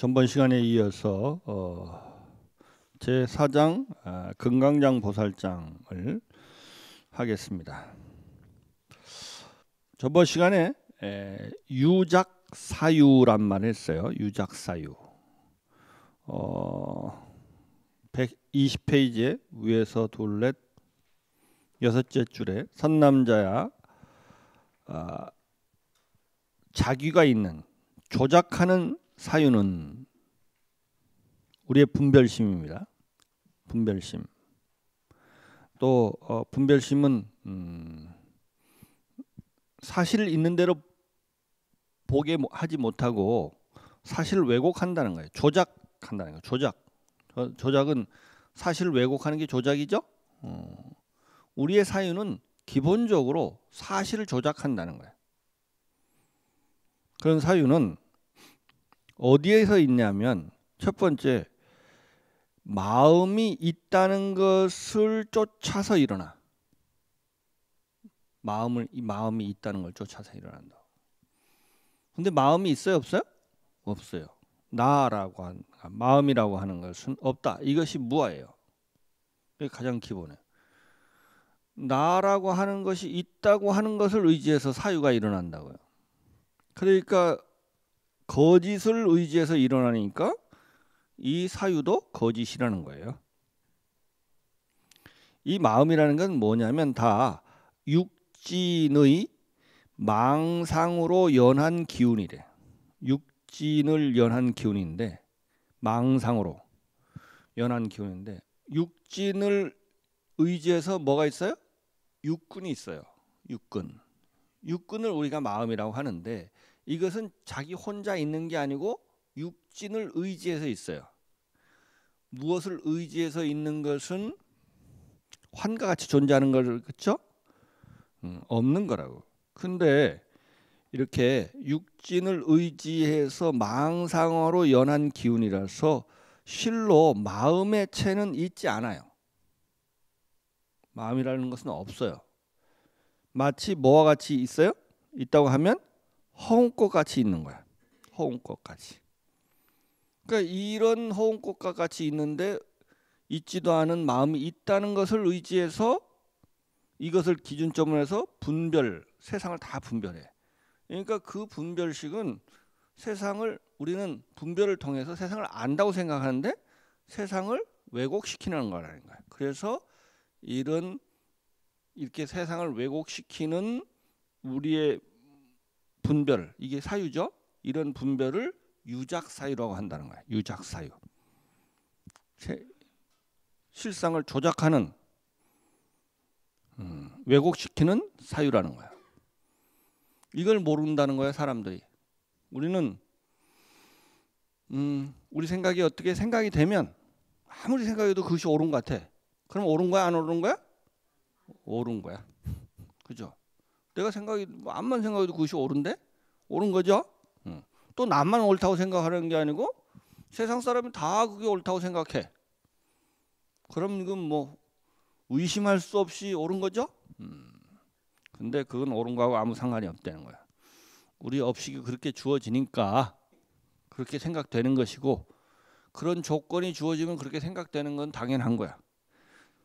전번 시간에 이어서 제 4장 금강장 보살장을 하겠습니다. 전번 시간에 유작사유란 말을 했어요. 유작사유. 120페이지에 위에서 둘넷 여섯째 줄에 선남자야 자귀가 있는 조작하는 사유는 우리의 분별심입니다. 분별심. 또 분별심은 사실 있는 대로 보게 하지 못하고 사실을 왜곡한다는 거예요. 조작한다는 거예요. 조작은 사실 왜곡하는 게 조작이죠. 우리의 사유는 기본적으로 사실을 조작한다는 거예요. 그런 사유는 어디에서 있냐면 첫 번째, 마음이 있다는 것을 쫓아서 일어나. 마음이 있다는 걸 쫓아서 일어난다. 근데 마음이 있어요, 없어요? 없어요. 나라고 하는 마음이라고 하는 것은 없다. 이것이 무아예요. 그게 가장 기본이에요. 나라고 하는 것이 있다고 하는 것을 의지해서 사유가 일어난다고요. 그러니까 거짓을 의지해서 일어나니까 이 사유도 거짓이라는 거예요. 이 마음이라는 건 뭐냐면 다 육진의 망상으로 연한 기운이래. 육진을 연한 기운인데 망상으로 연한 기운인데 육진을 의지해서 뭐가 있어요? 육근이 있어요. 육근을 우리가 마음이라고 하는데 이것은 자기 혼자 있는 게 아니고 육진을 의지해서 있어요. 무엇을 의지해서 있는 것은 환과 같이 존재하는 걸 그렇죠? 없는 거라고. 근데 이렇게 육진을 의지해서 망상어로 연한 기운이라서 실로 마음의 체는 있지 않아요. 마음이라는 것은 없어요. 마치 뭐와 같이 있어요? 있다고 하면 허운꽃 같이 있는 거야. 허운꽃 같이. 그러니까 이런 허운꽃과 같이 있는데 있지도 않은 마음이 있다는 것을 의지해서 이것을 기준점으로 해서 세상을 다 분별해. 그러니까 그 분별식은 우리는 분별을 통해서 세상을 안다고 생각하는데 세상을 왜곡시키는 거라는 거야. 그래서 이렇게 세상을 왜곡시키는 우리의 분별, 이게 사유죠. 이런 분별을 유작사유라고 한다는 거야. 유작사유. 실상을 조작하는 왜곡시키는 사유라는 거야. 이걸 모른다는 거야, 사람들이. 우리는 우리 생각이 어떻게 생각이 되면 아무리 생각해도 그것이 옳은 것 같아. 그럼 옳은 거야, 안 옳은 거야? 옳은 거야. 그죠? 내가 암만 생각해도 그것이 옳은데? 옳은 거죠? 또 나만 옳다고 생각하는 게 아니고 세상 사람이 다 그게 옳다고 생각해. 그럼 이건 뭐 의심할 수 없이 옳은 거죠? 근데 그건 옳은 거하고 아무 상관이 없다는 거야. 우리 업식이 그렇게 주어지니까 그렇게 생각되는 것이고 그런 조건이 주어지면 그렇게 생각되는 건 당연한 거야.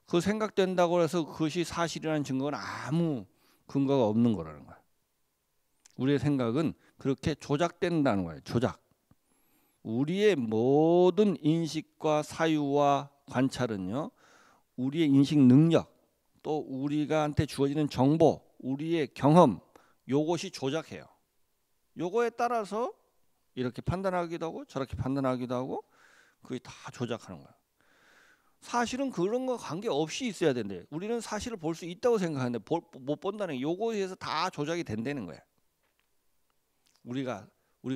그 생각된다고 해서 그것이 사실이라는 증거는 아무 근거가 없는 거라는 거야. 우리의 생각은 그렇게 조작된다는 거예요. 조작. 우리의 모든 인식과 사유와 관찰은요. 우리의 인식 능력 또 우리가한테 주어지는 정보, 우리의 경험 요것이 조작해요. 요거에 따라서 이렇게 판단하기도 하고 저렇게 판단하기도 하고 그게 다 조작하는 거야. 사실은 그런 거 관계없이 있어야 된대. 우리는 사실을 볼 수 있다고 생각하는데 못 본다는 게 요거에 의해서 다 조작이 된다는 거야. 우리가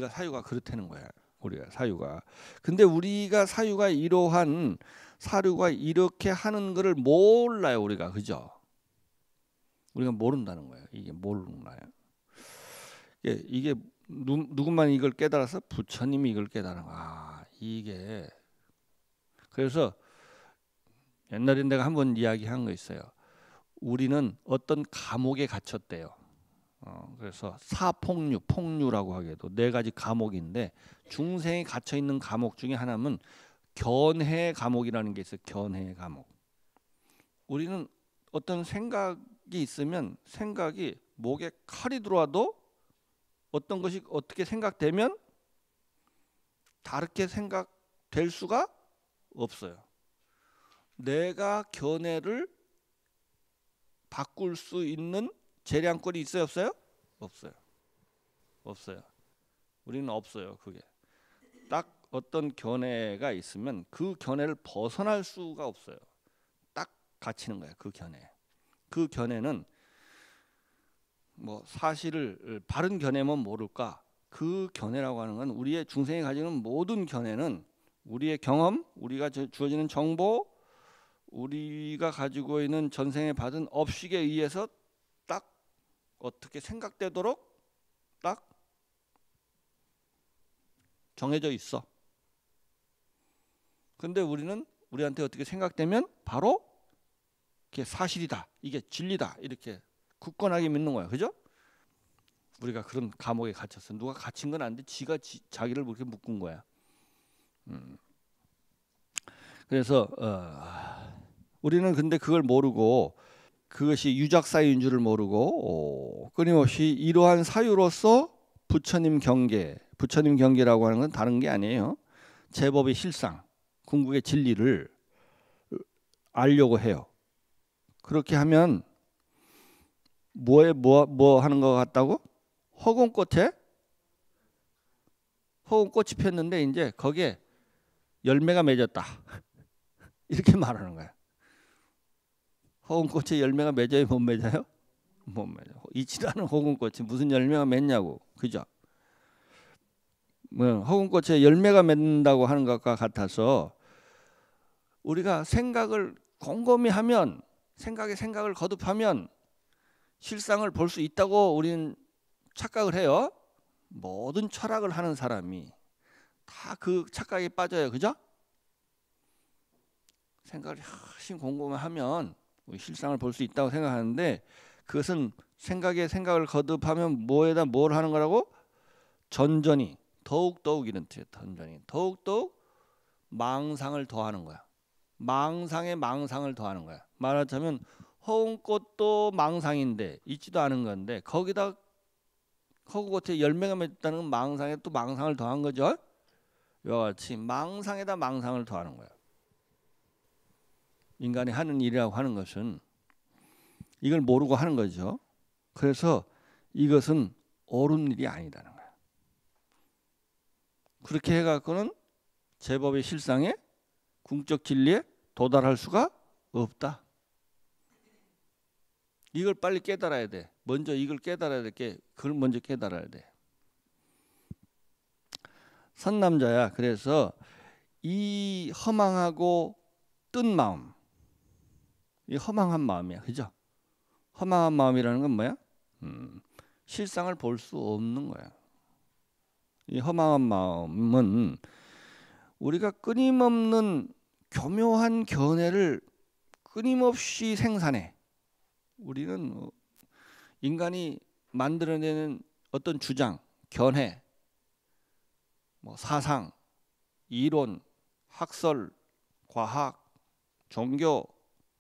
사유가 그렇다는 거야. 우리가 사유가. 근데 우리가 사유가 이러한 사유가 이렇게 하는 거를 몰라요. 우리가. 그죠? 우리가 모른다는 거예요. 이게 몰라요. 이게 누구만 이걸 깨달아서 부처님이 이걸 깨달은 거야. 이게 그래서 옛날에 내가 한번 이야기한 거 있어요. 우리는 어떤 감옥에 갇혔대요. 그래서 사폭류, 폭류라고 하기에도 네 가지 과목인데 중생이 갇혀 있는 과목 중에 하나는 견해 과목이라는 게 있어요. 견해 과목. 우리는 어떤 생각이 있으면 생각이 목에 칼이 들어와도 어떤 것이 어떻게 생각되면 다르게 생각될 수가 없어요. 내가 견해를 바꿀 수 있는 재량권이 있어요, 없어요? 없어요. 없어요. 우리는 없어요. 그게 딱 어떤 견해가 있으면 그 견해를 벗어날 수가 없어요. 딱 갇히는 거예요. 그 견해. 그 견해는 뭐 사실을 바른 견해면 모를까? 그 견해라고 하는 건 우리의 중생이 가지는 모든 견해는 우리의 경험, 우리가 주어지는 정보, 우리가 가지고 있는 전생에 받은 업식에 의해서 딱 어떻게 생각되도록 딱 정해져 있어. 근데 우리는 우리한테 어떻게 생각되면 바로 이게 사실이다, 이게 진리다 이렇게 굳건하게 믿는 거야. 그죠? 우리가 그런 감옥에 갇혔어. 누가 갇힌 건 아닌데 지가 자기를 그렇게 묶은 거야. 그래서 우리는 근데 그걸 모르고 그것이 유작사유인 줄을 모르고 끊임없이 이러한 사유로서 부처님 경계라고 하는 건 다른 게 아니에요. 제법의 실상, 궁극의 진리를 알려고 해요. 그렇게 하면 뭐 하는 것 같다고? 허공꽃이 폈는데 이제 거기에 열매가 맺었다. 이렇게 말하는 거야. 허공꽃에 열매가 맺어요? 못 맺어요? 못 맺어. 있지도 않은 허공꽃이 무슨 열매가 맺냐고. 그죠? 허공꽃에 열매가 맺는다고 하는 것과 같아서 우리가 생각을 곰곰이 하면 생각을 거듭하면 실상을 볼 수 있다고 우리는 착각을 해요. 모든 철학을 하는 사람이 다 그 착각에 빠져요. 그죠? 생각을 열심히 곰곰하면 실상을 볼 수 있다고 생각하는데 그것은 생각을 거듭하면 뭐에다 뭘 하는 거라고? 전전이 더욱더욱 이런 뜻이에요. 전전이 더욱더욱 망상을 더하는 거야. 망상에 망상을 더하는 거야. 말하자면 허운꽃도 망상인데 있지도 않은 건데 거기다 허구꽃에 열매가 맺다는 망상에 또 망상을 더한 거죠. 이와 같이 망상에다 망상을 더하는 거야. 인간이 하는 일이라고 하는 것은 이걸 모르고 하는 거죠. 그래서 이것은 옳은 일이 아니다는 거야. 그렇게 해갖고는 제법의 실상에 궁적 진리에 도달할 수가 없다. 이걸 빨리 깨달아야 돼. 먼저 이걸 깨달아야 돼. 그걸 먼저 깨달아야 돼. 선남자야. 그래서 이 허망하고 뜬 마음, 이 허망한 마음이야. 그죠? 허망한 마음이라는 건 뭐야? 실상을 볼 수 없는 거야. 이 허망한 마음은 우리가 끊임없는 교묘한 견해를 끊임없이 생산해. 우리는 인간이 만들어내는 어떤 주장, 견해, 뭐 사상, 이론, 학설, 과학, 종교,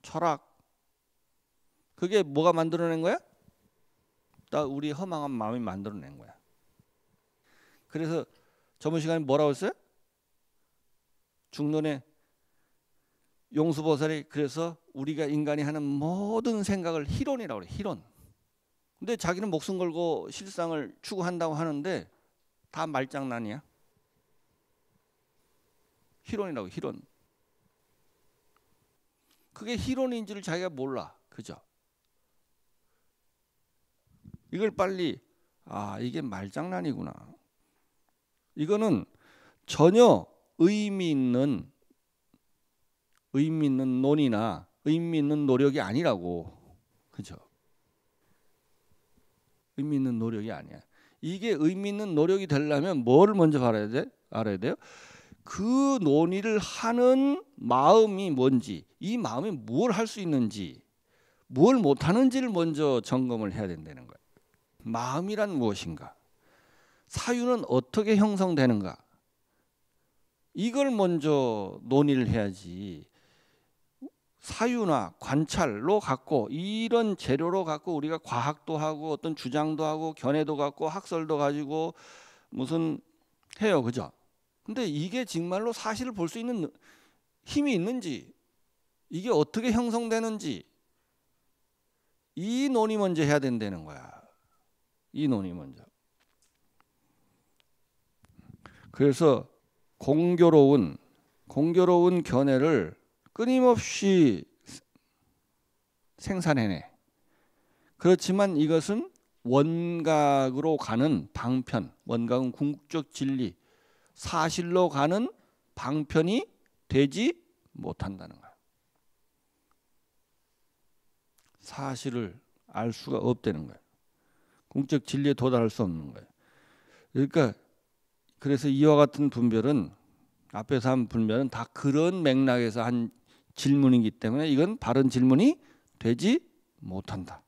철학, 그게 뭐가 만들어낸 거야? 다 우리 허망한 마음이 만들어낸 거야. 그래서 저번 시간에 뭐라고 했어요? 중론의 용수보살이 그래서 우리가 인간이 하는 모든 생각을 희론이라고 그래. 희론. 근데 자기는 목숨 걸고 실상을 추구한다고 하는데 다 말장난이야. 희론이라고. 희론. 그게 희론인지를 자기가 몰라. 그죠? 이걸 빨리 이게 말장난이구나. 이거는 전혀 의미 있는 논이나 의미 있는 노력이 아니라고. 그죠? 의미 있는 노력이 아니야. 이게 의미 있는 노력이 되려면 뭐를 먼저 알아야 돼요? 그 논의를 하는 마음이 뭔지, 이 마음이 뭘 할 수 있는지, 뭘 못하는지를 먼저 점검을 해야 된다는 거예요. 마음이란 무엇인가? 사유는 어떻게 형성되는가? 이걸 먼저 논의를 해야지. 사유나 관찰로 갖고 이런 재료로 갖고 우리가 과학도 하고 어떤 주장도 하고 견해도 갖고 학설도 가지고 무슨 해요, 그죠? 근데 이게 정말로 사실을 볼 수 있는 힘이 있는지, 이게 어떻게 형성되는지 이 논의 먼저 해야 된다는 거야. 이 논의 먼저. 그래서 공교로운 견해를 끊임없이 생산해내. 그렇지만 이것은 원각으로 가는 방편, 원각은 궁극적 진리, 사실로 가는 방편이 되지 못한다는 거야. 사실을 알 수가 없다는 거야. 궁극적 진리에 도달할 수 없는 거야. 그러니까 그래서 이와 같은 분별은 앞에서 한 분별은 다 그런 맥락에서 한 질문이기 때문에 이건 바른 질문이 되지 못한다.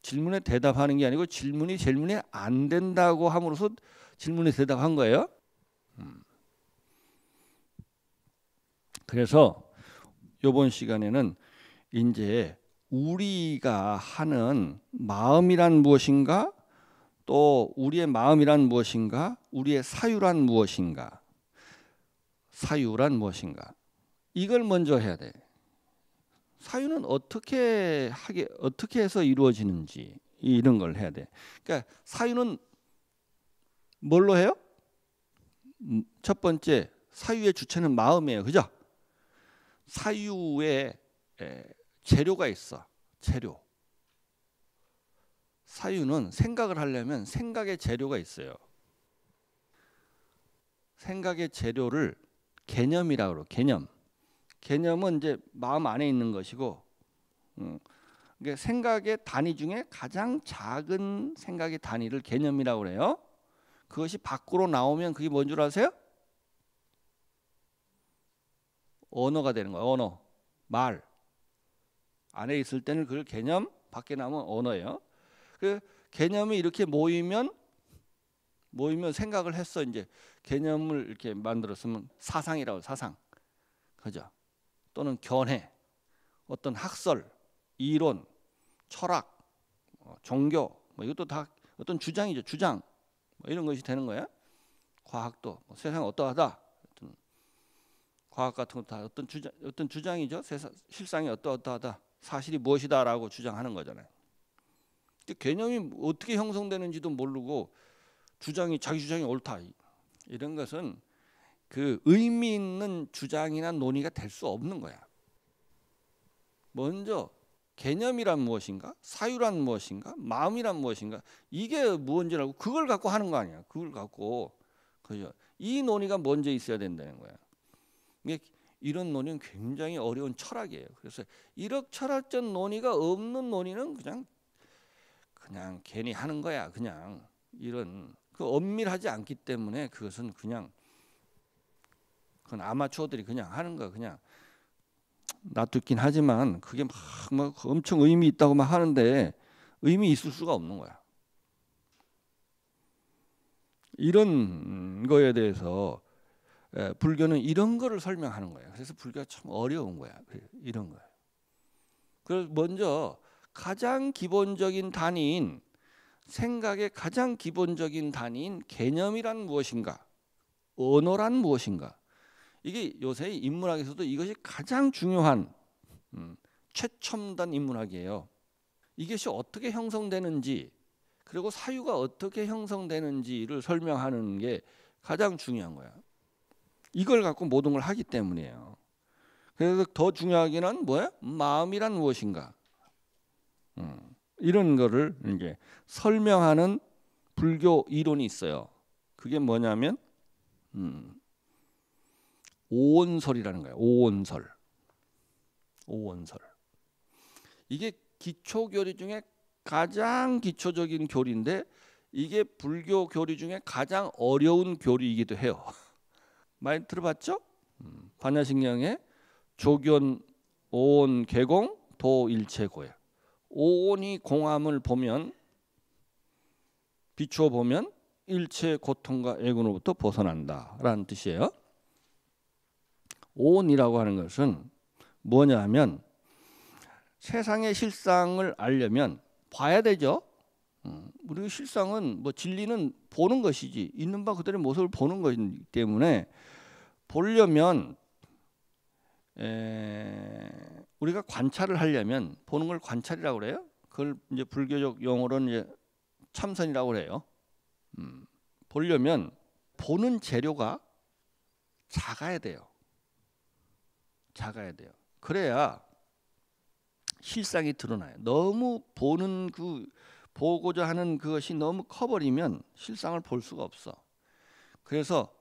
질문에 대답하는 게 아니고 질문이 안 된다고 함으로써 질문에 대답한 거예요. 그래서 이번 시간에는 이제 우리가 하는 마음이란 무엇인가, 또 우리의 마음이란 무엇인가, 우리의 사유란 무엇인가, 이걸 먼저 해야 돼. 사유는 어떻게 해서 이루어지는지 이런 걸 해야 돼. 그러니까 사유는 뭘로 해요? 첫 번째, 사유의 주체는 마음이에요, 그죠? 사유에 재료가 있어. 재료. 사유는 생각을 하려면 생각의 재료가 있어요. 생각의 재료를 개념이라고 그래요. 개념은 이제 마음 안에 있는 것이고, 그러니까 생각의 단위 중에 가장 작은 생각의 단위를 개념이라고 그래요. 그것이 밖으로 나오면 그게 뭔 줄 아세요? 언어가 되는 거예요. 언어, 말. 안에 있을 때는 그걸 개념, 밖에 나오면 언어예요. 그 개념이 이렇게 모이면 생각을 했어. 이제 개념을 이렇게 만들었으면 사상이라고, 사상, 그죠? 또는 견해, 어떤 학설, 이론, 철학, 종교, 뭐 이것도 다 어떤 주장이죠. 주장, 뭐 이런 것이 되는 거야. 과학도 세상 어떠하다. 과학 같은 것도 다 어떤 주장이죠. 실상이 어떠하다. 사실이 무엇이다라고 주장하는 거잖아요. 개념이 어떻게 형성되는지도 모르고 자기 주장이 옳다, 이런 것은 그 의미 있는 주장이나 논의가 될 수 없는 거야. 먼저 개념이란 무엇인가, 사유란 무엇인가, 마음이란 무엇인가, 이게 무엇인지 알고 그걸 갖고 하는 거 아니야. 그걸 갖고, 그죠? 이 논의가 먼저 있어야 된다는 거야. 이런 논의는 굉장히 어려운 철학이에요. 그래서 이렇게 철학적 논의가 없는 논의는 그냥 괜히 하는 거야. 그냥 이런 엄밀하지 않기 때문에 그것은 그건 아마추어들이 그냥 하는 거야. 그냥 놔두긴 하지만 그게 막 엄청 의미 있다고 막 하는데 의미 있을 수가 없는 거야. 이런 거에 대해서 불교는 이런 거를 설명하는 거예요. 그래서 불교가 참 어려운 거야. 이런 거예요. 그래서 먼저 가장 기본적인 단위인, 생각의 가장 기본적인 단위인 개념이란 무엇인가, 언어란 무엇인가, 이게 요새 인문학에서도 이것이 가장 중요한 최첨단 인문학이에요. 이것이 어떻게 형성되는지, 그리고 사유가 어떻게 형성되는지를 설명하는 게 가장 중요한 거야. 이걸 갖고 모든 걸 하기 때문이에요. 그래서 더 중요하기는 뭐야? 마음이란 무엇인가, 이런 거를 이제 설명하는 불교 이론이 있어요. 그게 뭐냐면 오온설이라는 거예요. 오온설. 이게 기초 교리 중에 가장 기초적인 교리인데 이게 불교 교리 중에 가장 어려운 교리이기도 해요. 많이 들어봤죠? 반야식량의 조견 오온 개공 도일체고야. 오온이 공함을 보면 비추어 보면 일체 고통과 애군으로부터 벗어난다라는 뜻이에요. 온이라고 하는 것은 뭐냐 하면 세상의 실상을 알려면 봐야 되죠. 우리 실상은 뭐 진리는 보는 것이지 있는 바 그대로의 모습을 보는 것이기 때문에 보려면 우리가 관찰을 하려면 보는 걸 관찰이라고 그래요. 그걸 이제 불교적 용어로는 이제 참선이라고 그래요. 보려면 보는 재료가 작아야 돼요. 작아야 돼요. 그래야 실상이 드러나요. 너무 보는 보고자 하는 그것이 너무 커버리면 실상을 볼 수가 없어. 그래서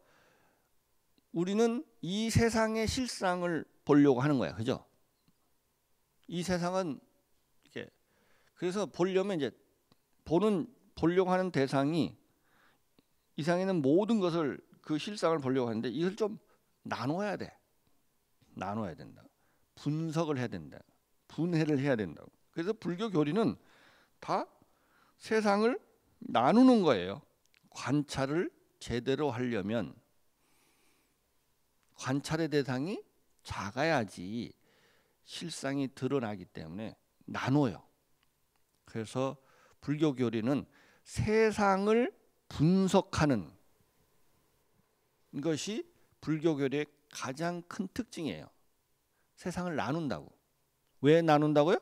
우리는 이 세상의 실상을 보려고 하는 거야. 그죠? 이 세상은 이렇게 그래서 보려면 이제 보려고 하는 대상이 이 세상에는 모든 것을 그 실상을 보려고 하는데 이걸 좀 나눠야 돼. 나눠야 된다. 분석을 해야 된다. 분해를 해야 된다고. 그래서 불교 교리는 다 세상을 나누는 거예요. 관찰을 제대로 하려면 관찰의 대상이 작아야지 실상이 드러나기 때문에 나눠요. 그래서 불교 교리는 세상을 분석하는 것이 불교 교리의 가장 큰 특징이에요. 세상을 나눈다고. 왜 나눈다고요?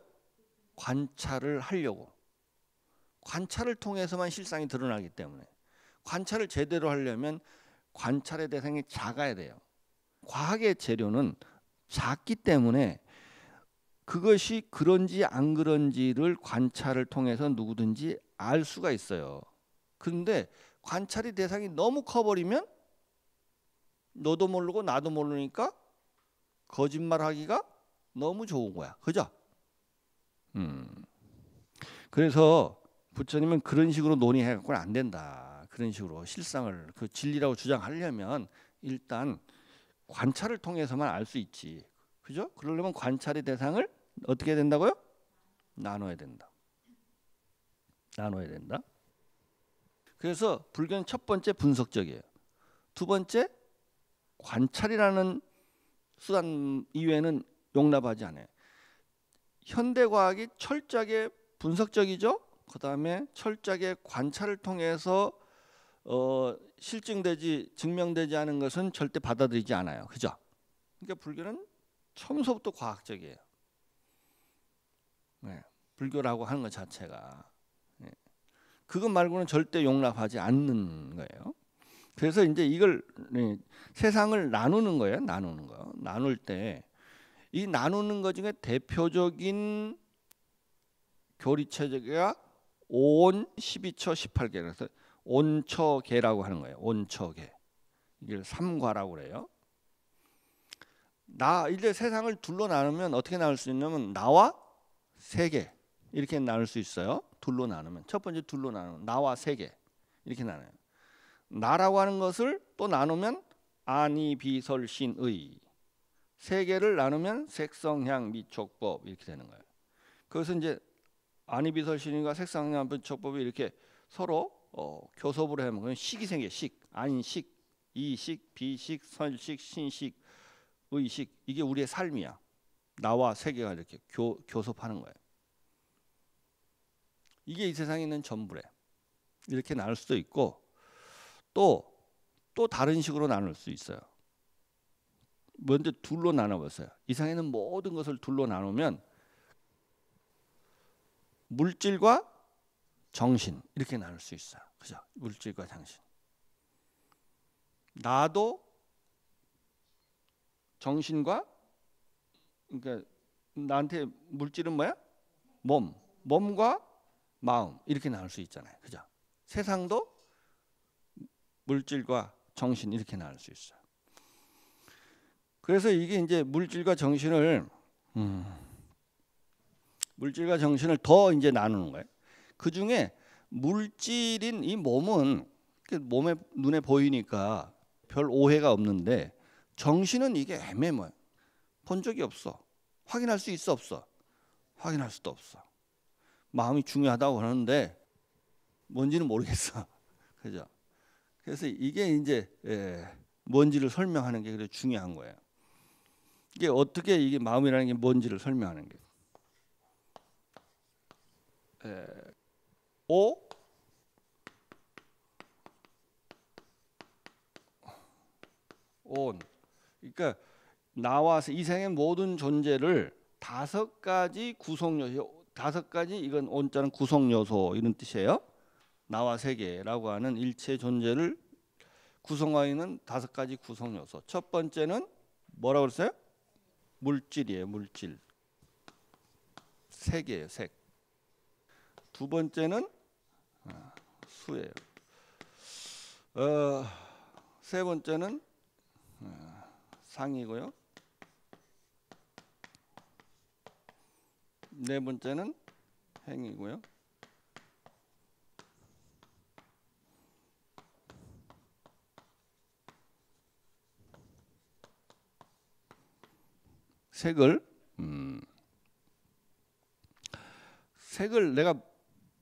관찰을 하려고. 관찰을 통해서만 실상이 드러나기 때문에 관찰을 제대로 하려면 관찰의 대상이 작아야 돼요. 과학의 재료는 작기 때문에 그것이 그런지 안 그런지를 관찰을 통해서 누구든지 알 수가 있어요. 그런데 관찰의 대상이 너무 커버리면 너도 모르고 나도 모르니까 거짓말하기가 너무 좋은 거야. 그죠? 그래서 부처님은 그런 식으로 논의해갖고는 안 된다. 그런 식으로 실상을 그 진리라고 주장하려면 일단 관찰을 통해서만 알 수 있지. 그죠? 그러려면 관찰의 대상을 어떻게 해야 된다고요? 나눠야 된다. 나눠야 된다. 그래서 불교는 첫 번째 분석적이에요. 두 번째 관찰이라는 수단 이외에는 용납하지 않아요. 현대 과학이 철저하게 분석적이죠. 그 다음에 철저하게 관찰을 통해서 증명되지 않은 것은 절대 받아들이지 않아요. 그죠? 그러니까 불교는 처음부터 과학적이에요. 네, 불교라고 하는 것 자체가 네. 그것 말고는 절대 용납하지 않는 거예요. 그래서 이제 이걸 세상을 나누는 거예요. 나누는 거. 나눌 때 이 나누는 것 중에 대표적인 교리체제가 온 12처 18개 그래서 온처계라고 하는 거예요. 온처계. 이걸 삼과라고 그래요. 이제 세상을 둘로 나누면 어떻게 나눌 수 있냐면 나와 세계 이렇게 나눌 수 있어요. 둘로 나누면 첫 번째 둘로 나누면 나와 세계 이렇게 나눠요. 나라고 하는 것을 또 나누면 아니 비설 신의 세계를 나누면 색성향 미촉법 이렇게 되는 거예요. 그래서 이제 아니 비설 신의가 색성향 미촉법이 이렇게 서로 교섭을 하면 그건 식이 생겨. 식, 안식, 이식, 비식, 설식, 신식, 의식 이게 우리의 삶이야. 나와 세계가 이렇게 교섭하는 거예요. 이게 이 세상에 있는 전부래. 이렇게 나눌 수도 있고 또 다른 식으로 나눌 수 있어요. 먼저 둘로 나눠보세요. 이 세상에는 모든 것을 둘로 나누면 물질과 정신 이렇게 나눌 수 있어요. 그죠? 물질과 정신. 나도 정신과 그러니까 나한테 물질은 뭐야? 몸과 마음 이렇게 나눌 수 있잖아요. 그죠? 세상도 물질과 정신 이렇게 나눌 수 있어요. 그래서 이게 이제 물질과 정신을 더 이제 나누는 거예요. 그 중에 물질인 이 몸은 몸에 눈에 보이니까 별 오해가 없는데 정신은 이게 애매모호해. 본 적이 없어. 확인할 수 있어 없어? 확인할 수도 없어. 마음이 중요하다고 하는데 뭔지는 모르겠어. 그죠? 그래서 이게 이제 뭔지를 설명하는 게 그래도 중요한 거예요. 이게 어떻게 이게 마음이라는 게 뭔지를 설명하는 게. 오 온. 그러니까 나와서 이 세상의 모든 존재를 다섯 가지 구성 요소, 다섯 가지 이건 온자는 구성 요소 이런 뜻이에요. 나와 세계라고 하는 일체 존재를 구성하고 있는 다섯 가지 구성 요소. 첫 번째는 뭐라고 그랬어요? 물질이에요. 물질. 색이에요. 색. 두 번째는 수예요. 세 번째는 상이고요. 네 번째는 행이고요. 색을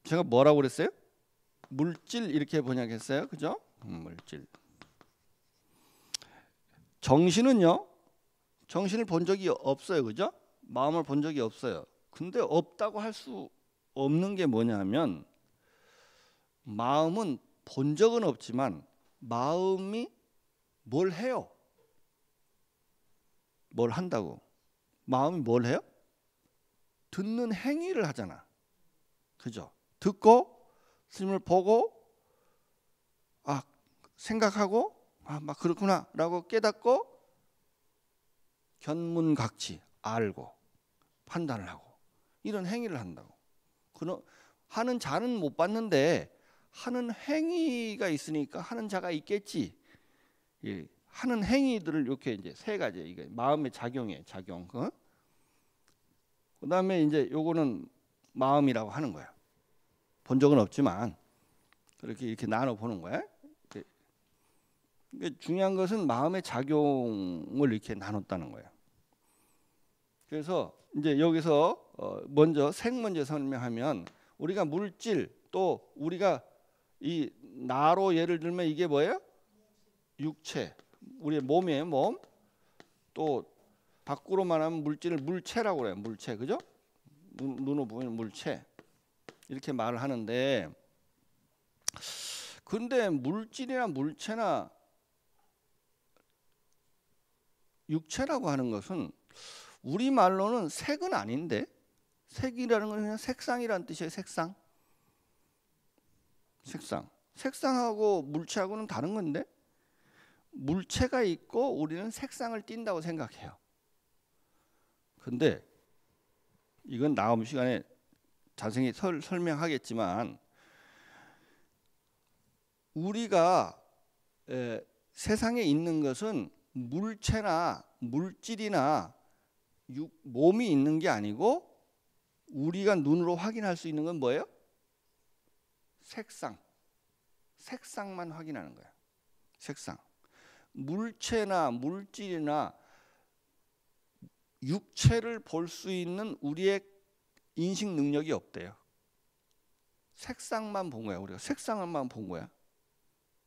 제가 뭐라고 그랬어요? 물질 이렇게 번역했어요. 그죠? 물질. 정신은요. 정신을 본 적이 없어요. 그죠? 마음을 본 적이 없어요. 근데 없다고 할 수 없는 게 뭐냐면 마음은 본 적은 없지만 마음이 뭘 해요? 뭘 한다고? 마음이 뭘 해요? 듣는 행위를 하잖아. 그죠? 듣고 스님을 보고 생각하고 막 그렇구나라고 깨닫고 견문각치 알고 판단을 하고 이런 행위를 한다고. 하는 자는 못 봤는데 하는 행위가 있으니까 하는 자가 있겠지. 하는 행위들을 이렇게 이제 세 가지 이게 마음의 작용이에요. 작용. 그다음에 이제 요거는 마음이라고 하는 거야. 본 적은 없지만 이렇게 나눠 보는 거야. 중요한 것은 마음의 작용을 이렇게 나눴다는 거예요. 그래서 이제 여기서 먼저 색 먼저 설명하면 우리가 물질 또 우리가 이 나로 예를 들면 이게 뭐예요? 육체. 우리의 몸이에요. 몸. 또 밖으로 말하면 물질을 물체라고 그래요. 물체. 그죠? 눈으로 보면 물체. 이렇게 말을 하는데 근데 물질이나 물체나 육체라고 하는 것은 우리말로는 색은 아닌데 색이라는 건 그냥 색상이라는 뜻이에요. 색상. 색상하고 물체하고는 다른 건데 물체가 있고 우리는 색상을 띈다고 생각해요. 근데 이건 다음 시간에 자세히 설명하겠지만 우리가 세상에 있는 것은 물체나 물질이나 몸이 있는 게 아니고 우리가 눈으로 확인할 수 있는 건 뭐예요? 색상만 확인하는 거야. 색상. 물체나 물질이나 육체를 볼 수 있는 우리의 인식 능력이 없대요. 색상만 본 거야. 우리가 색상만 본 거야.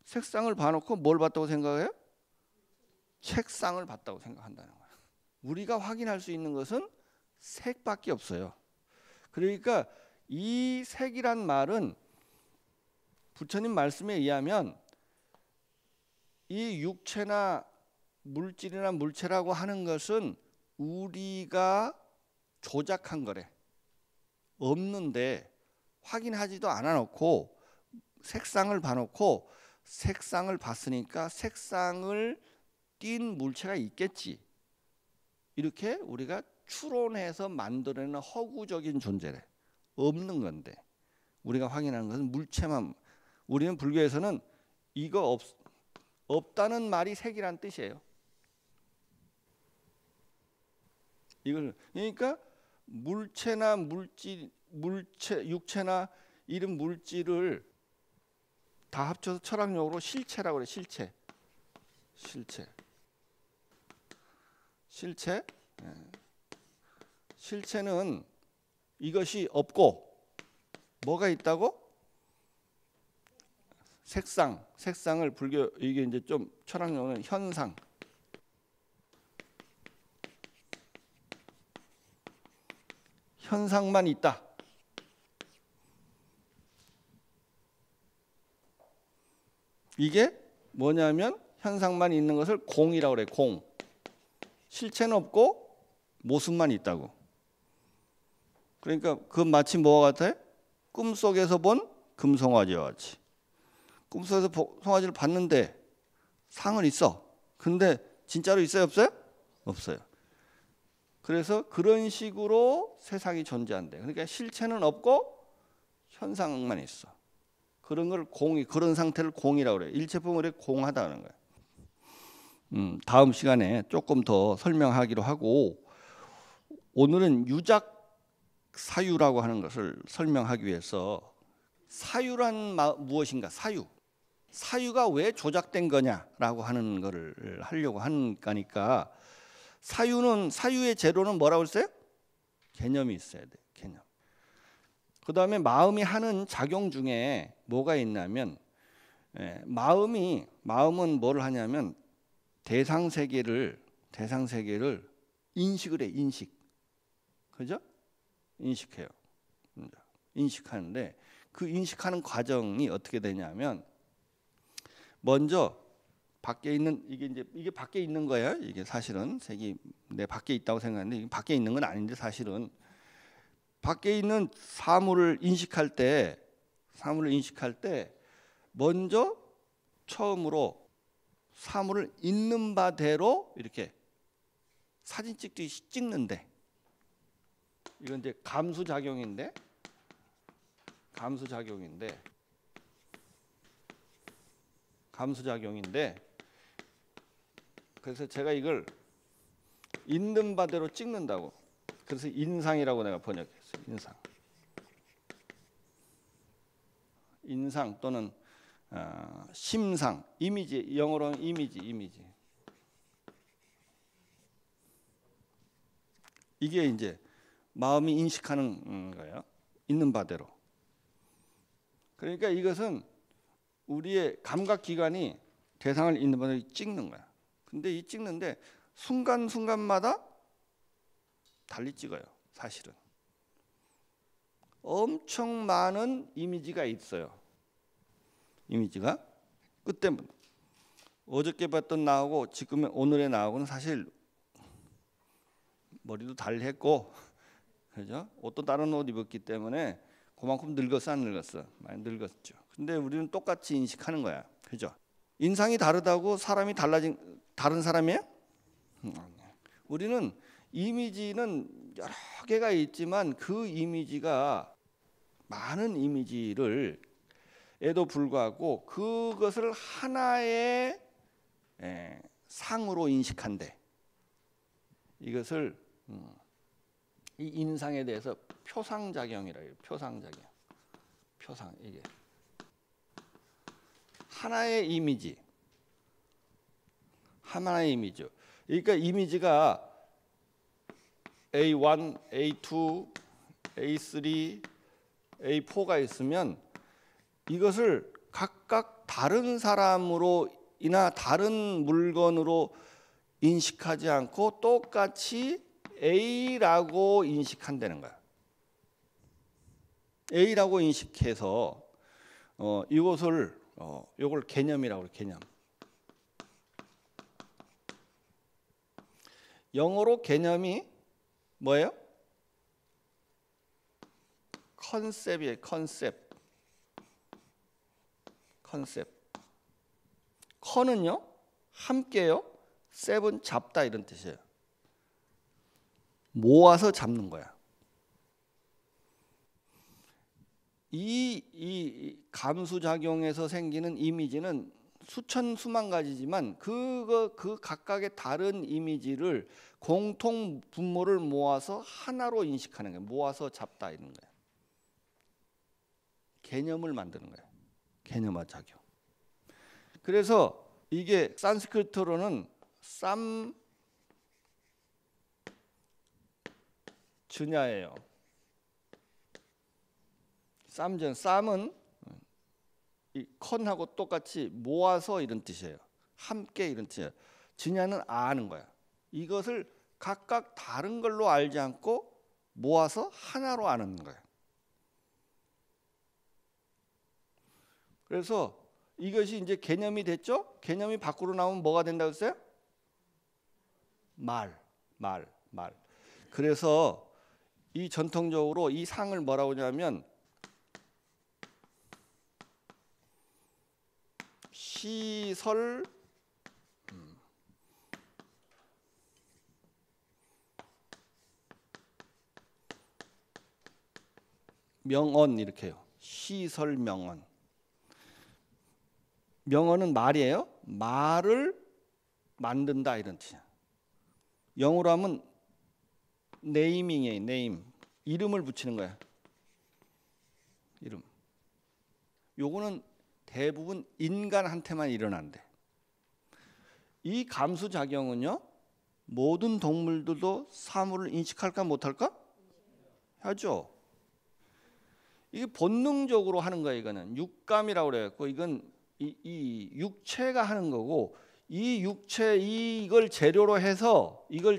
색상을 봐놓고 뭘 봤다고 생각해요? 책상을 봤다고 생각한다는 거야. 우리가 확인할 수 있는 것은 색밖에 없어요. 그러니까 이 색이란 말은 부처님 말씀에 의하면 이 육체나 물질이나 물체라고 하는 것은 우리가 조작한 거래. 없는데 확인하지도 않아 놓고 색상을 봐놓고 색상을 봤으니까 색상을 띈 물체가 있겠지. 이렇게 우리가 추론해서 만들어내는 허구적인 존재래. 없는 건데 우리가 확인하는 것은 물체만. 우리는 불교에서는 이거 없다는 말이 색이란 뜻이에요. 이걸 그러니까 물체나 육체나 이런 물질을 다 합쳐서 철학용어로 실체라고 그래. 실체. 실체는 이것이 없고 뭐가 있다고? 색상을 불교 이게 이제 좀 철학용어는 현상만 있다. 이게 뭐냐면 현상만 있는 것을 공이라고 그래. 공. 실체는 없고 모습만 있다고. 그러니까 그 마치 뭐와 같아? 꿈속에서 본 금송아지와 같이. 꿈속에서 송아지를 봤는데 상은 있어. 근데 진짜로 있어요, 없어요? 없어요. 그래서 그런 식으로 세상이 존재한대. 그러니까 실체는 없고 현상만 있어. 그런 걸 그런 상태를 공이라고 그래요. 일체품을 공하다는 거예요. 다음 시간에 조금 더 설명하기로 하고, 오늘은 유작 사유라고 하는 것을 설명하기 위해서 사유란 무엇인가? 사유가 왜 조작된 거냐라고 하는 거를 하려고 하는 거니까, 사유의 재료는 뭐라고 했어요? 개념이 있어야 돼. 개념. 그 다음에 마음이 하는 작용 중에 뭐가 있냐면, 마음은 뭘 하냐면 대상 세계를 인식을 해. 그죠? 인식해요. 인식하는데 그 인식하는 과정이 어떻게 되냐면, 먼저 밖에 있는 이게 밖에 있는 거예요. 이게 사실은 색이 내 밖에 있다고 생각하는데 이게 밖에 있는 건 아닌데, 사실은 밖에 있는 사물을 인식할 때 먼저 처음으로 사물을 있는 바대로 이렇게 사진 찍듯이 찍는데, 이건 이제 감수작용인데 그래서 제가 이걸 있는 바대로 찍는다고. 그래서 인상이라고 내가 번역했어요. 인상 또는 심상, 이미지, 영어로는 이미지. 이게 이제 마음이 인식하는 거예요. 있는 바대로. 그러니까 이것은 우리의 감각기관이 대상을 있는 바대로 찍는 거야. 근데 이 찍는데 순간순간마다 달리 찍어요. 사실은 엄청 많은 이미지가 있어요. 이미지가 그때 어저께 봤던 나하고 지금 오늘의 나하고는 사실 머리도 달리했고, 그죠? 옷도 다른 옷 입었기 때문에 그만큼 늙었어, 안 늙었어? 많이 늙었죠. 근데 우리는 똑같이 인식하는 거야, 그죠? 인상이 다르다고 사람이 다른 사람이에요? 우리는 이미지는 여러 개가 있지만 그 이미지가 많은 이미지를 에도 불구하고 그것을 하나의 상으로 인식한대. 이것을 이 인상에 대해서 표상작용이라 해요. 표상작용. 이게 하나의 이미지. 그러니까 이미지가 A1, A2, A3, A4가 있으면 이것을 각각 다른 사람으로이나 다른 물건으로 인식하지 않고 똑같이 A라고 인식한다는 거야. A라고 인식해서 이걸 개념이라고 그래. 개념. 영어로 개념이 뭐예요? 컨셉이에요. 컨셉. 컨은요 함께요. 셉은 잡다 이런 뜻이에요. 모아서 잡는 거야. 이 감수작용에서 생기는 이미지는 수만 가지지만 그 각각의 다른 이미지를 공통 분모를 모아서 하나로 인식하는 거예요. 모아서 잡다 이런 거예요. 개념을 만드는 거예요. 개념화 작용. 그래서 이게 산스크리트로는 쌈전야예요. 쌈은 이 컨하고 똑같이 모아서 이런 뜻이에요. 함께 이런 뜻이에요. 진야는 아는 거야. 이것을 각각 다른 걸로 알지 않고 모아서 하나로 아는 거야. 그래서 이것이 이제 개념이 됐죠? 개념이 밖으로 나오면 뭐가 된다고 했어요? 말. 그래서 이 전통적으로 이 상을 뭐라고 하냐면 시설 명언 이렇게 해요. 시설 명언. 명언은 말이에요. 말을 만든다 이런 뜻이야. 영어로 하면 네이밍이에요. 네임. 이름을 붙이는 거야. 이름. 요거는 대부분 인간한테만 일어난대. 이 감수작용은요. 모든 동물들도 사물을 인식할까 못할까? 하죠. 이게 본능적으로 하는 거예요. 이거는 육감이라고 그래갖고 이건 이 육체가 하는 거고 이 육체 이걸 재료로 해서 이건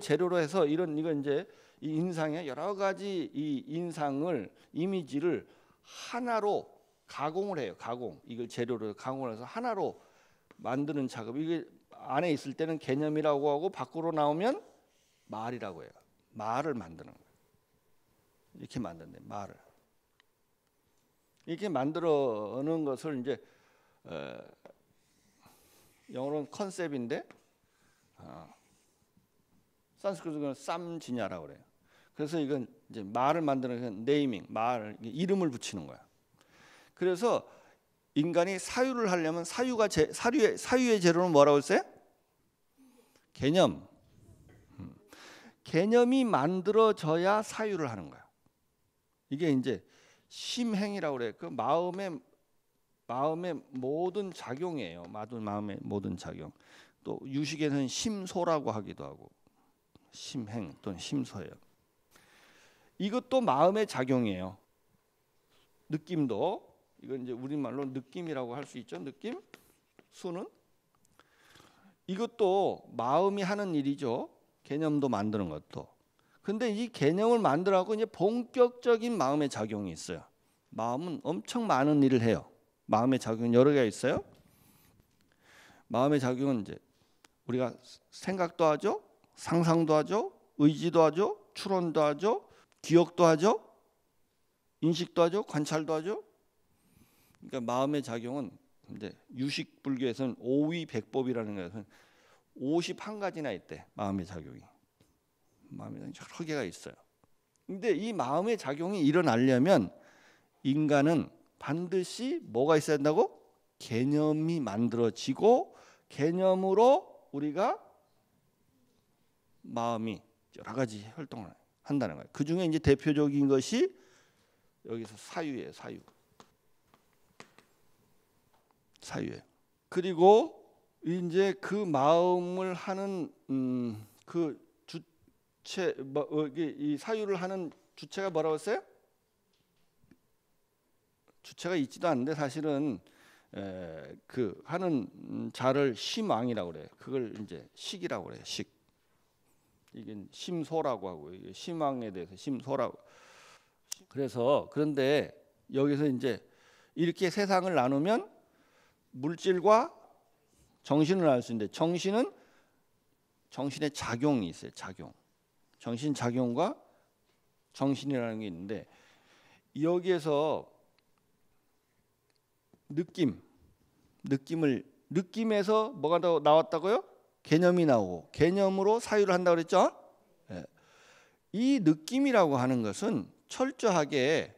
이제 이 인상의 여러 가지 이 인상을 이미지를 하나로 가공을 해요. 가공. 이걸 재료로 가공을 해서 하나로 만드는 작업. 이게 안에 있을 때는 개념이라고 하고 밖으로 나오면 말이라고 해요. 말을 만드는 거예요. 이렇게 만든대. 말을. 이렇게 만들어는 것을 이제 영어로는 컨셉인데 산스크리트는 쌈지냐라고 그래요. 그래서 이건 이제 말을 만드는 네이밍, 말 이름을 붙이는 거야. 그래서 인간이 사유를 하려면 사유의 재료는 뭐라고 했어요? 개념. 개념이 만들어져야 사유를 하는 거야. 이게 이제 심행이라고 그래요. 그 마음의 모든 작용이에요. 마음의 모든 작용. 또 유식에서는 심소라고 하기도 하고 심행 또는 심소예요. 이것도 마음의 작용이에요. 느낌도 이건 이제 우리말로 느낌이라고 할 수 있죠. 느낌, 수는 이것도 마음이 하는 일이죠. 개념도 만드는 것도. 근데 이 개념을 만들어갖고 이제 본격적인 마음의 작용이 있어요. 마음은 엄청 많은 일을 해요. 마음의 작용은 여러 개가 있어요. 마음의 작용은 이제 우리가 생각도 하죠, 상상도 하죠, 의지도 하죠, 추론도 하죠, 기억도 하죠, 인식도 하죠, 관찰도 하죠. 그러니까 마음의 작용은 이제 유식 불교에서는 오위백법이라는 것은 51가지나 있대. 마음의 작용이. 마음에 여러 개가 있어요. 근데 이 마음의 작용이 일어나려면 인간은 반드시 뭐가 있어야 된다고? 개념이 만들어지고 개념으로 우리가 마음이 여러 가지 활동을 한다는 거예요. 그 중에 이제 대표적인 것이 여기서 사유예요. 사유예요. 그리고 이제 그 마음을 하는 그 주체, 이 사유를 하는 주체가 뭐라고 했어요? 주체가 있지도 않는데 사실은 그 하는 자를 심왕이라고 그래요. 그걸 이제 식이라고 그래요. 식. 이게 심소라고 하고 이게 심왕에 대해서 심소라고. 그래서 그런데 여기서 이제 이렇게 세상을 나누면 물질과 정신을 알 수 있는데 정신은 정신의 작용이 있어요. 작용. 정신 작용과 정신이라는 게 있는데 여기에서 느낌에서 뭐가 더 나왔다고요? 개념이 나오고 개념으로 사유를 한다고 그랬죠? 네. 이 느낌이라고 하는 것은 철저하게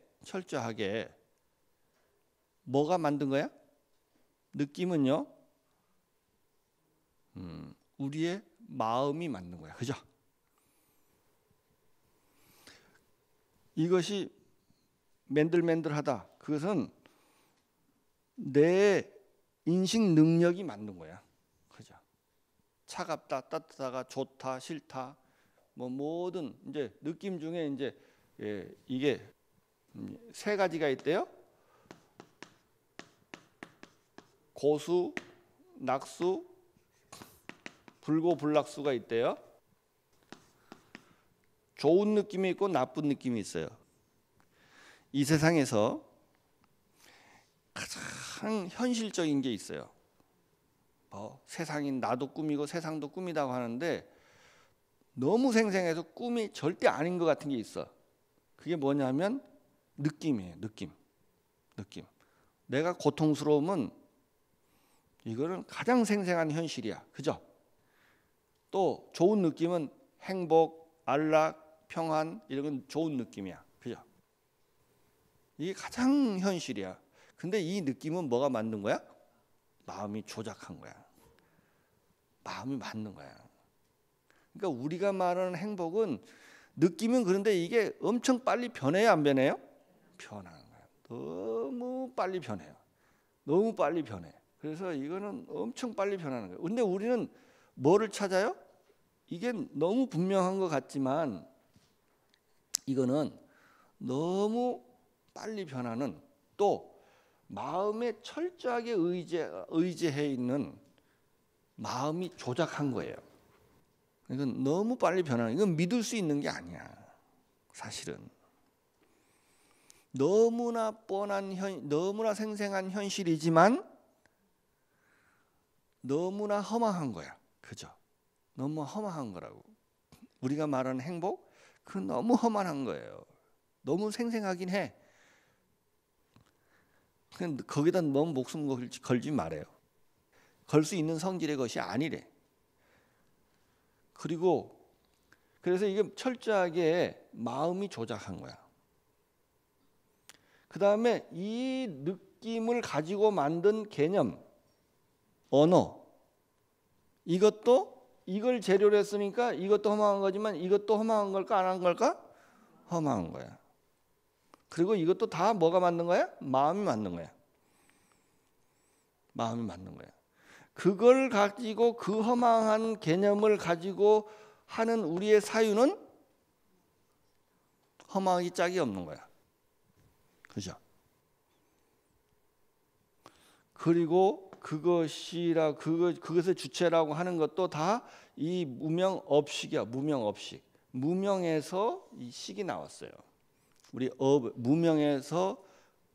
뭐가 만든 거야? 느낌은요, 우리의 마음이 만든 거야. 그죠? 이것이 맨들맨들하다. 그것은 내 인식 능력이 만든 거야. 그죠? 차갑다, 따뜻하다, 좋다, 싫다, 뭐 모든 이제 느낌 중에 이제 이게 세 가지가 있대요. 고수, 낙수, 불고 불낙수가 있대요. 좋은 느낌이 있고 나쁜 느낌이 있어요. 이 세상에서 가장 현실적인 게 있어요. 세상이 나도 꿈이고 세상도 꿈이라고 하는데 너무 생생해서 꿈이 절대 아닌 것 같은 게 있어. 그게 뭐냐면 느낌이에요. 느낌. 내가 고통스러우면 이거는 가장 생생한 현실이야. 그죠? 또 좋은 느낌은 행복, 안락, 평안 이런 건 좋은 느낌이야. 그죠? 이게 가장 현실이야. 근데 이 느낌은 뭐가 만든 거야? 마음이 조작한 거야. 마음이 만든 거야. 그러니까 우리가 말하는 행복은 느낌은 그런데 이게 엄청 빨리 변해요, 안 변해요? 변하는 거야. 너무 빨리 변해요. 너무 빨리 변해. 그래서 이거는 엄청 빨리 변하는 거예요. 근데 우리는 뭐를 찾아요? 이게 너무 분명한 것 같지만 이거는 너무 빨리 변하는 또 마음에 철저하게 의지해 있는 마음이 조작한 거예요. 이건 너무 빨리 변하는, 이건 믿을 수 있는 게 아니야. 사실은 너무나 뻔한 너무나 생생한 현실이지만 너무나 허망한 거야. 그죠? 너무 허망한 거라고. 우리가 말하는 행복, 그건 너무 허망한 거예요. 너무 생생하긴 해. 그냥 거기다 너무 목숨 걸지 말아요. 걸 수 있는 성질의 것이 아니래. 그리고 그래서 이게 철저하게 마음이 조작한 거야. 그 다음에 이 느낌을 가지고 만든 개념, 언어, 이것도 이걸 재료로 했으니까 이것도 허망한 거지만 이것도 허망한 걸까 안 한 걸까? 허망한 거야. 그리고 이것도 다 뭐가 만든 거야? 마음이 만든 거야. 마음이 만든 거야. 그걸 가지고 그 허망한 개념을 가지고 하는 우리의 사유는 허망하기 짝이 없는 거야. 그죠? 그리고 그것의 주체라고 하는 것도 다 이 무명업식이야. 무명업식. 무명에서 이 식이 나왔어요. 우리 무명에서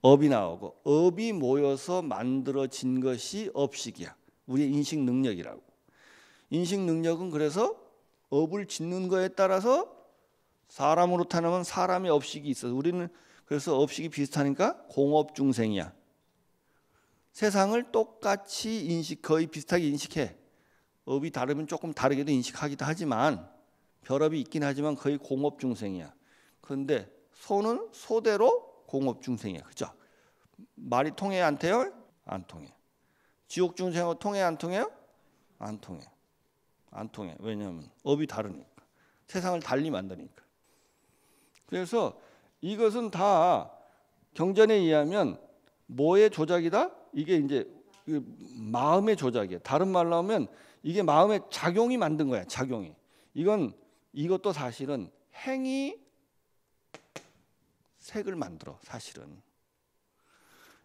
업이 나오고 업이 모여서 만들어진 것이 업식이야. 우리의 인식 능력이라고. 인식 능력은 그래서 업을 짓는 거에 따라서 사람으로 타면 사람의 업식이 있어. 우리는 그래서 업식이 비슷하니까 공업중생이야. 세상을 똑같이 거의 비슷하게 인식해. 업이 다르면 조금 다르게도 인식하기도 하지만 별업이 있긴 하지만 거의 공업중생이야. 그런데 소는 소대로 공업중생이야. 그죠? 말이 통해요? 안 통해요? 안 통해. 지옥중생하고 통해요? 안 통해요? 안 통해. 안 통해. 왜냐하면 업이 다르니까. 세상을 달리 만드니까. 그래서 이것은 다 경전에 의하면 뭐의 조작이다? 이게 이제 마음의 조작이야. 다른 말로 하면 이게 마음의 작용이 만든 거야. 작용이. 이것도 사실은 행이 색을 만들어. 사실은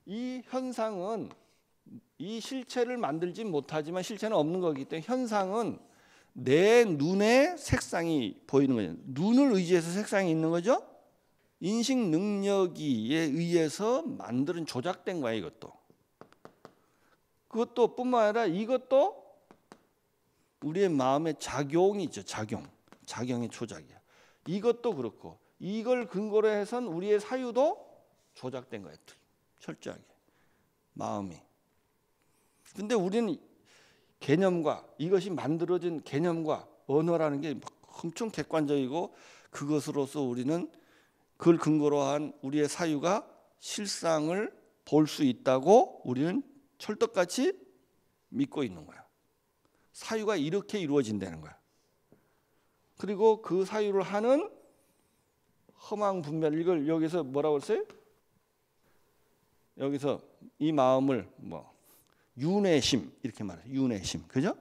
이 현상은 이 실체를 만들지 못하지만 실체는 없는 거기 때문에 현상은 내 눈에 색상이 보이는 거예요. 눈을 의지해서 색상이 있는 거죠. 인식 능력에 의해서 만드는 조작된 거야. 이것도. 그것도 뿐만 아니라 이것도 우리의 마음의 작용이죠. 작용의 조작이야. 이것도 그렇고 이걸 근거로 해선 우리의 사유도 조작된 거예요. 철저하게. 마음이. 근데 우리는 개념과 이것이 만들어진 개념과 언어라는 게 엄청 객관적이고 그것으로서 우리는 그걸 근거로 한 우리의 사유가 실상을 볼 수 있다고 우리는 철떡같이 믿고 있는 거야. 사유가 이렇게 이루어진다는 거야. 그리고 그 사유를 하는 허망 분별, 이걸 여기서 뭐라고 했어요? 여기서 이 마음을 윤회심 이렇게 말해요. 윤회심. 그죠?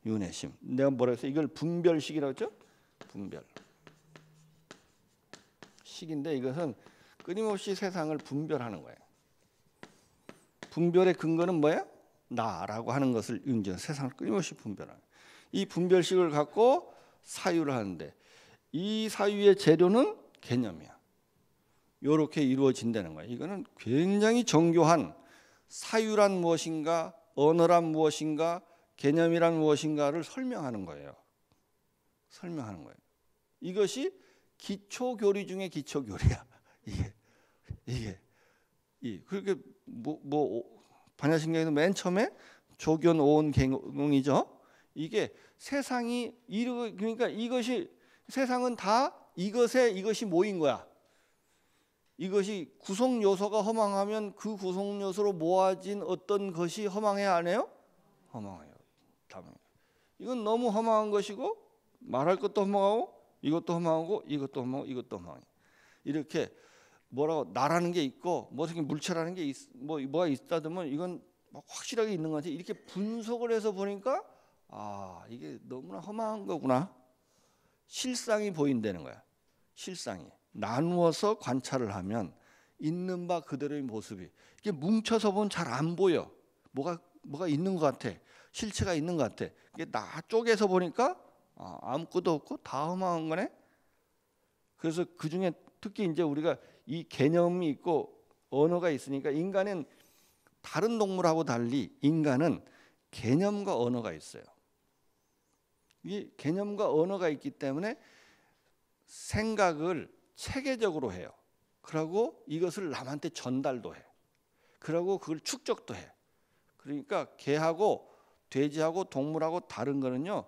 윤회심. 내가 뭐라고 했어요? 이걸 분별식이라고 했죠? 분별. 식인데 이것은 끊임없이 세상을 분별하는 거예요. 분별의 근거는 뭐예요? 나라고 하는 것을 인정, 세상을 끊임없이 분별하는 이 분별식을 갖고 사유를 하는데 이 사유의 재료는 개념이야. 이렇게 이루어진다는 거야. 이거는 굉장히 정교한 사유란 무엇인가, 언어란 무엇인가, 개념이란 무엇인가를 설명하는 거예요. 설명하는 거예요. 이것이 기초 교리 중에 기초 교리야. 이게 그렇게 반야신경에서 맨 처음에 조견 오온 개몽이죠. 이게 세상이 그러니까 이것이 세상은 다 이것이 모인 거야. 이것이 구성 요소가 허망하면 그 구성 요소로 모아진 어떤 것이 허망해야 안 해요? 허망해요. 이건 너무 허망한 것이고 말할 것도 허망하고 이것도 허망하고 이것도 허망하고 이것도 허망해. 이렇게 뭐라고 나라는 게 있고 무슨 물체라는 게 뭐가 있다면 이건 확실하게 있는 것 같아. 이렇게 분석을 해서 보니까 이게 너무나 허망한 거구나. 실상이 보인다는 거야. 실상이 나누어서 관찰을 하면 있는 바 그대로의 모습이 이게 뭉쳐서 보면 잘 안 보여. 뭐가 있는 것 같아. 실체가 있는 것 같아. 이게 나 쪼개서 보니까 아무것도 없고 다 허망한 거네. 그래서 그 중에 특히 이제 우리가 이 개념이 있고 언어가 있으니까 인간은 다른 동물하고 달리 인간은 개념과 언어가 있어요. 이 개념과 언어가 있기 때문에 생각을 체계적으로 해요. 그리고 이것을 남한테 전달도 해. 그리고 그걸 축적도 해. 그러니까 개하고 돼지하고 동물하고 다른 거는요.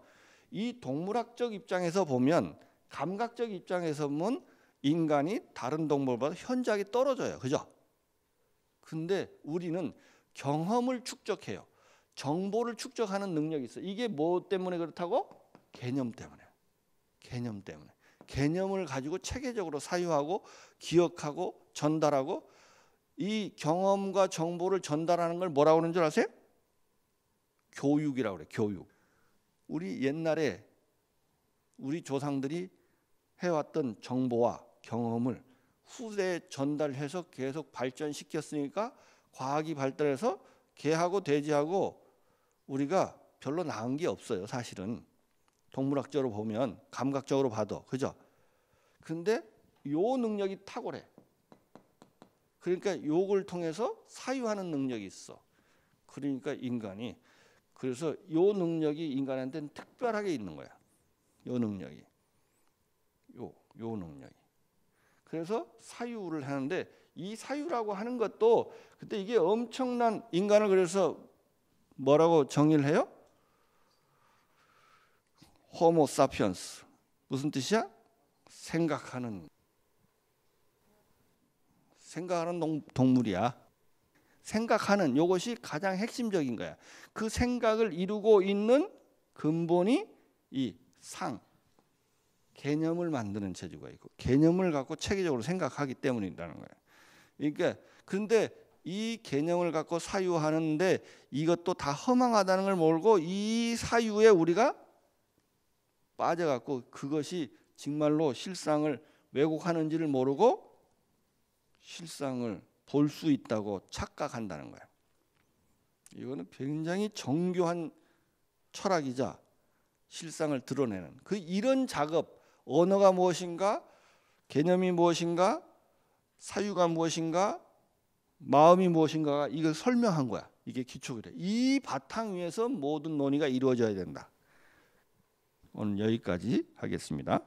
이 동물학적 입장에서 보면 감각적 입장에서 보면 인간이 다른 동물보다 현저하게 떨어져요. 그죠? 근데 우리는 경험을 축적해요. 정보를 축적하는 능력이 있어요. 이게 뭐 때문에 그렇다고? 개념 때문에. 개념 때문에. 개념을 가지고 체계적으로 사유하고 기억하고 전달하고 이 경험과 정보를 전달하는 걸 뭐라고 하는 줄 아세요? 교육이라고 그래요. 교육. 우리 옛날에 우리 조상들이 해왔던 정보와 경험을 후대에 전달해서 계속 발전시켰으니까 과학이 발달해서 개하고 돼지하고 우리가 별로 나은 게 없어요. 사실은 동물학적으로 보면 감각적으로 봐도 그죠? 근데 요 능력이 탁월해. 그러니까 요걸 통해서 사유하는 능력이 있어. 그러니까 인간이 그래서 요 능력이 인간한테는 특별하게 있는 거야. 요 능력이. 요 능력이. 그래서 사유를 하는데 이 사유라고 하는 것도 그때 이게 엄청난 인간을 그래서 뭐라고 정의를 해요? 호모 사피엔스. 무슨 뜻이야? 생각하는 동물이야. 생각하는 요것이 가장 핵심적인 거야. 그 생각을 이루고 있는 근본이 이 개념을 만드는 재주가 있고 개념을 갖고 체계적으로 생각하기 때문이라는 거예요. 그러니까 그런데 이 개념을 갖고 사유하는데 이것도 다 허망하다는 걸 모르고 이 사유에 우리가 빠져갖고 그것이 정말로 실상을 왜곡하는지를 모르고 실상을 볼 수 있다고 착각한다는 거예요. 이거는 굉장히 정교한 철학이자 실상을 드러내는 이런 작업, 언어가 무엇인가, 개념이 무엇인가, 사유가 무엇인가, 마음이 무엇인가가 이걸 설명한 거야. 이게 기초그래. 이 바탕 위에서 모든 논의가 이루어져야 된다. 오늘 여기까지 하겠습니다.